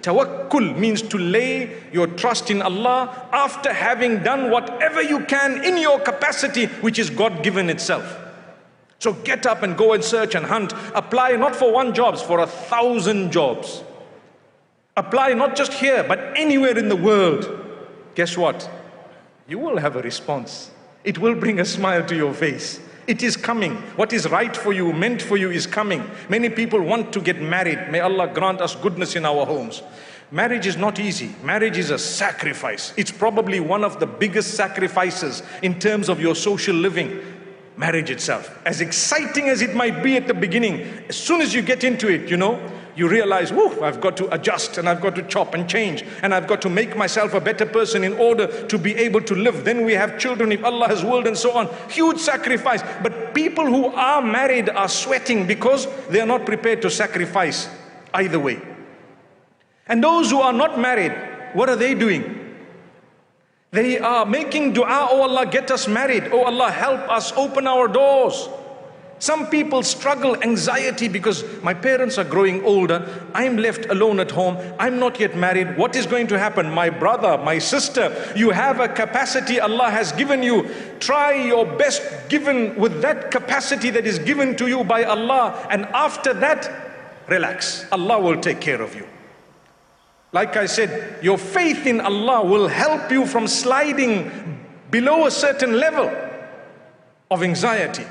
Tawakkul means to lay your trust in Allah after having done whatever you can in your capacity, which is God-given itself. So get up and go and search and hunt. Apply not for one job, for 1,000 jobs. Apply not just here, but anywhere in the world. Guess what? You will have a response. It will bring a smile to your face. It is coming. What is right for you, meant for you is coming. Many people want to get married. May Allah grant us goodness in our homes. Marriage is not easy. Marriage is a sacrifice. It's probably one of the biggest sacrifices in terms of your social living. Marriage itself. As exciting as it might be at the beginning, as soon as you get into it, you realize, whoa, I've got to adjust and I've got to chop and change and I've got to make myself a better person in order to be able to live. Then we have children if Allah has willed and so on. Huge sacrifice. But people who are married are sweating because they are not prepared to sacrifice either way. And those who are not married, what are they doing? They are making dua, oh Allah, get us married. Oh Allah, help us, open our doors. Some people struggle, anxiety, because my parents are growing older. I'm left alone at home. I'm not yet married. What is going to happen? My brother, my sister, you have a capacity Allah has given you. Try your best given with that capacity that is given to you by Allah. And after that, relax. Allah will take care of you. Like I said, your faith in Allah will help you from sliding below a certain level of anxiety.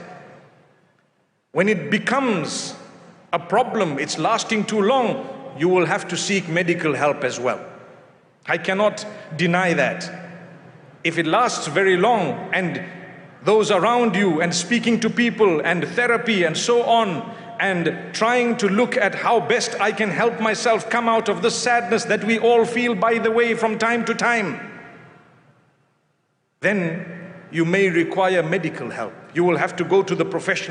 When it becomes a problem, it's lasting too long, you will have to seek medical help as well. I cannot deny that. If it lasts very long and those around you and speaking to people and therapy and so on, and trying to look at how best I can help myself come out of the sadness that we all feel, by the way, from time to time, then you may require medical help. You will have to go to the professional